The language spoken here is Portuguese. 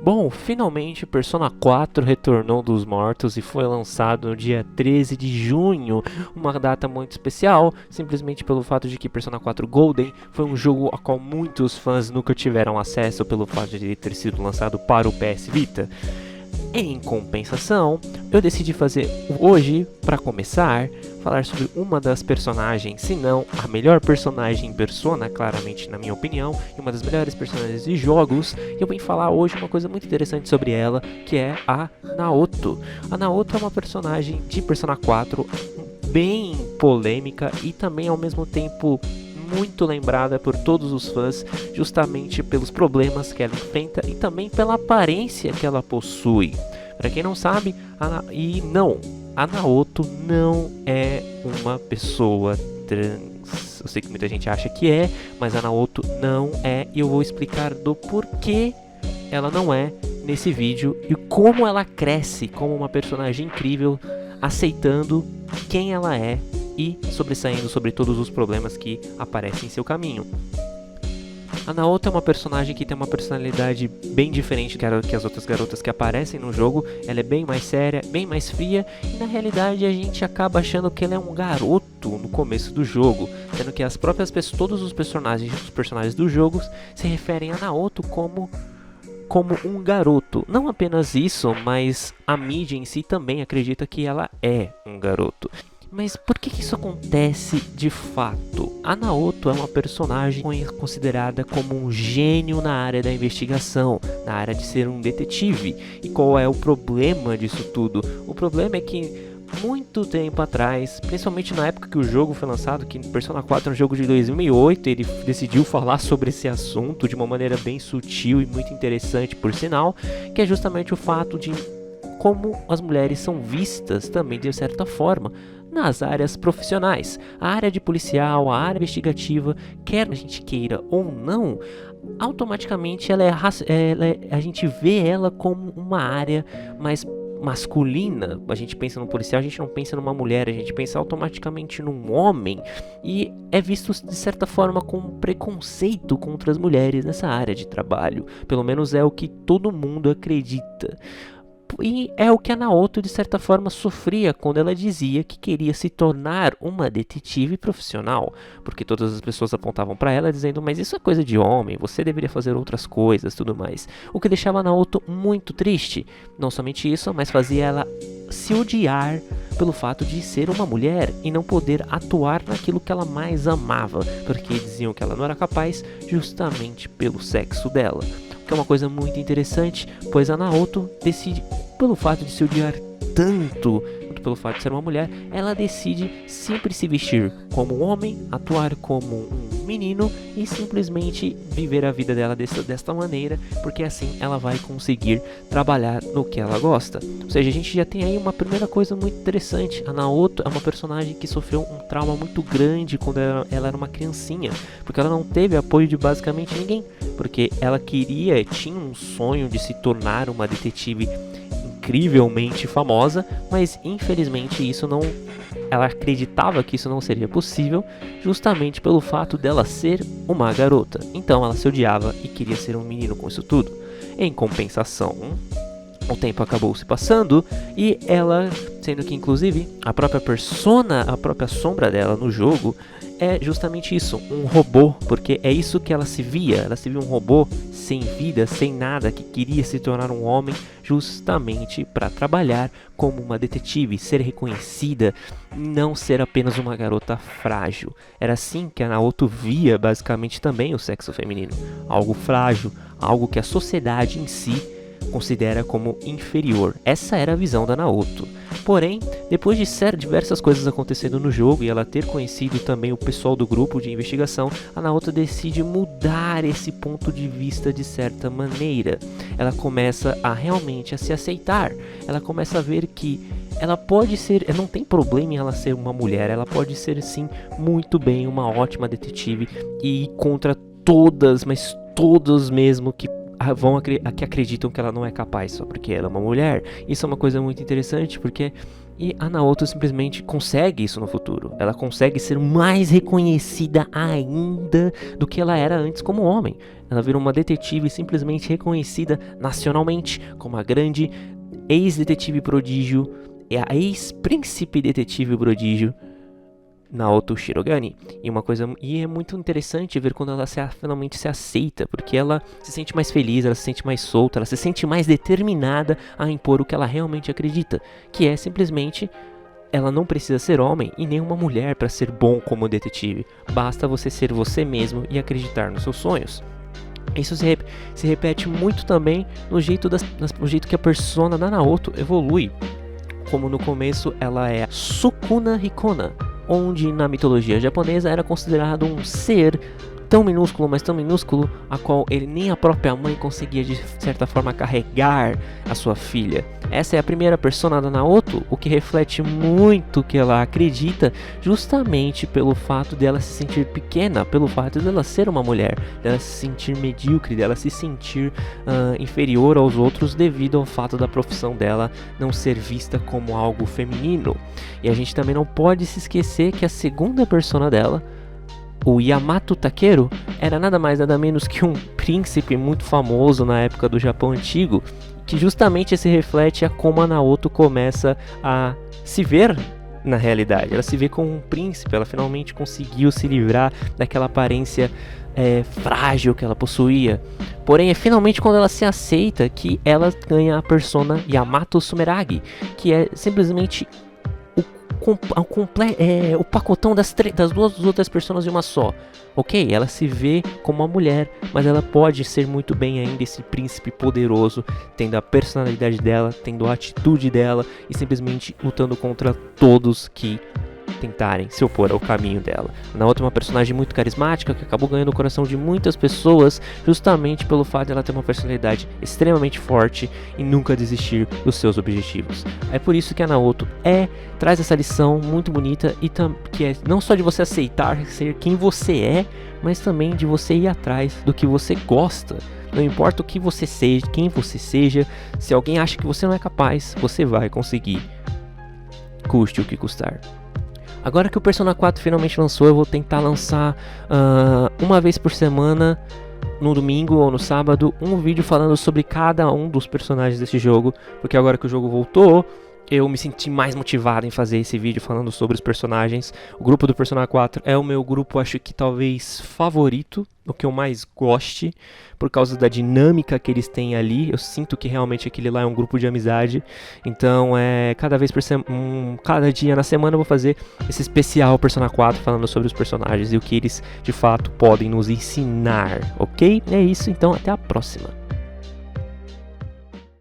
Bom, finalmente Persona 4 retornou dos mortos e foi lançado no dia 13 de junho, uma data muito especial, simplesmente pelo fato de que Persona 4 Golden foi um jogo a qual muitos fãs nunca tiveram acesso pelo fato de ele ter sido lançado para o PS Vita. Em compensação, eu decidi fazer hoje, para começar, falar sobre uma das personagens, se não a melhor personagem em Persona, claramente na minha opinião, e uma das melhores personagens de jogos. E eu vim falar hoje uma coisa muito interessante sobre ela, que é a Naoto. A Naoto é uma personagem de Persona 4 bem polêmica e também ao mesmo tempo muito lembrada por todos os fãs, justamente pelos problemas que ela enfrenta e também pela aparência que ela possui. Para quem não sabe, a Naoto não é uma pessoa trans. Eu sei que muita gente acha que é, mas a Naoto não é, e eu vou explicar do porquê ela não é nesse vídeo e como ela cresce como uma personagem incrível, aceitando quem ela é e sobressaindo sobre todos os problemas que aparecem em seu caminho. A Naoto é uma personagem que tem uma personalidade bem diferente que as outras garotas que aparecem no jogo. Ela é bem mais séria, bem mais fria, e na realidade a gente acaba achando que ela é um garoto no começo do jogo, sendo que as próprias pessoas, todos os personagens dos jogos se referem a Naoto como um garoto. Não apenas isso, mas a mídia em si também acredita que ela é um garoto. Mas por que isso acontece de fato? A Naoto é uma personagem considerada como um gênio na área da investigação, na área de ser um detetive. E qual é o problema disso tudo? O problema é que muito tempo atrás, principalmente na época que o jogo foi lançado, que Persona 4 é um jogo de 2008, ele decidiu falar sobre esse assunto de uma maneira bem sutil e muito interessante, por sinal, que é justamente o fato de como as mulheres são vistas também de certa forma nas áreas profissionais. A área de policial, a área investigativa, quer a gente queira ou não, automaticamente a gente vê ela como uma área mais masculina. A gente pensa no policial, a gente não pensa numa mulher, a gente pensa automaticamente num homem, e é visto de certa forma com preconceito contra as mulheres nessa área de trabalho. Pelo menos é o que todo mundo acredita. E é o que a Naoto de certa forma sofria quando ela dizia que queria se tornar uma detetive profissional, porque todas as pessoas apontavam para ela dizendo: mas isso é coisa de homem, você deveria fazer outras coisas, tudo mais. O que deixava a Naoto muito triste. Não somente isso, mas fazia ela se odiar pelo fato de ser uma mulher e não poder atuar naquilo que ela mais amava, porque diziam que ela não era capaz justamente pelo sexo dela. Que é uma coisa muito interessante, pois a Naoto decide, pelo fato de se odiar tanto, pelo fato de ser uma mulher, ela decide sempre se vestir como um homem, atuar como um menino e simplesmente viver a vida dela desta maneira, porque assim ela vai conseguir trabalhar no que ela gosta. Ou seja, a gente já tem aí uma primeira coisa muito interessante. A Naoto é uma personagem que sofreu um trauma muito grande quando ela era uma criancinha, porque ela não teve apoio de basicamente ninguém, porque ela tinha um sonho de se tornar uma detetive incrivelmente famosa, mas infelizmente ela acreditava que isso não seria possível, justamente pelo fato dela ser uma garota. Então ela se odiava e queria ser um menino com isso tudo. Em compensação, o tempo acabou se passando e ela, sendo que inclusive a própria persona, a própria sombra dela no jogo é justamente isso, um robô, porque é isso que ela se via um robô sem vida, sem nada, que queria se tornar um homem justamente para trabalhar como uma detetive, ser reconhecida, não ser apenas uma garota frágil. Era assim que a Naoto via basicamente também o sexo feminino, algo frágil, algo que a sociedade em si considera como inferior. Essa era a visão da Naoto. Porém, depois de diversas coisas acontecendo no jogo e ela ter conhecido também o pessoal do grupo de investigação, a Naoto decide mudar esse ponto de vista de certa maneira. Ela começa a realmente se aceitar. Ela começa a ver que ela pode ser, não tem problema em ela ser uma mulher, ela pode ser sim muito bem uma ótima detetive e ir contra todas, mas todos mesmo que que acreditam que ela não é capaz só porque ela é uma mulher. Isso é uma coisa muito interessante, porque e a Naoto simplesmente consegue isso no futuro. Ela consegue ser mais reconhecida ainda do que ela era antes como homem. Ela vira uma detetive simplesmente reconhecida nacionalmente como a grande ex-detetive prodígio e a ex-príncipe detetive prodígio Naoto Shirogane. E é muito interessante ver quando ela finalmente se aceita, porque ela se sente mais feliz, ela se sente mais solta, ela se sente mais determinada a impor o que ela realmente acredita, que é simplesmente ela não precisa ser homem e nem uma mulher para ser bom como detetive. Basta você ser você mesmo e acreditar nos seus sonhos. Isso se repete muito também no jeito que a persona da Naoto evolui. Como no começo ela é Sukuna Hikona, onde na mitologia japonesa era considerado um ser tão minúsculo, mas tão minúsculo, a qual nem a própria mãe conseguia de certa forma carregar a sua filha. Essa é a primeira persona da Naoto, o que reflete muito o que ela acredita, justamente pelo fato dela se sentir pequena, pelo fato dela ser uma mulher, dela se sentir medíocre, dela se sentir inferior aos outros devido ao fato da profissão dela não ser vista como algo feminino. E a gente também não pode se esquecer que a segunda persona dela, o Yamato Takeru, era nada mais nada menos que um príncipe muito famoso na época do Japão antigo, que justamente se reflete a como a Naoto começa a se ver na realidade. Ela se vê como um príncipe, ela finalmente conseguiu se livrar daquela aparência frágil que ela possuía. Porém, é finalmente quando ela se aceita que ela ganha a persona Yamato Sumeragi, que é simplesmente o pacotão das duas outras pessoas de uma só. Ok, ela se vê como uma mulher, mas ela pode ser muito bem ainda esse príncipe poderoso, tendo a personalidade dela, tendo a atitude dela e simplesmente lutando contra todos que tentarem se opor ao caminho dela. Naoto é uma personagem muito carismática que acabou ganhando o coração de muitas pessoas justamente pelo fato de ela ter uma personalidade extremamente forte e nunca desistir dos seus objetivos. É por isso que a Naoto traz essa lição muito bonita e que é não só de você aceitar ser quem você é, mas também de você ir atrás do que você gosta. Não importa o que você seja, quem você seja, se alguém acha que você não é capaz, você vai conseguir, custe o que custar. Agora que o Persona 4 finalmente lançou, eu vou tentar lançar uma vez por semana, no domingo ou no sábado, um vídeo falando sobre cada um dos personagens desse jogo, porque agora que o jogo voltou, eu me senti mais motivado em fazer esse vídeo falando sobre os personagens. O grupo do Persona 4 é o meu grupo, acho que talvez favorito, o que eu mais goste, por causa da dinâmica que eles têm ali. Eu sinto que realmente aquele lá é um grupo de amizade. Então, cada dia na semana eu vou fazer esse especial Persona 4 falando sobre os personagens e o que eles de fato podem nos ensinar, ok? É isso, então até a próxima.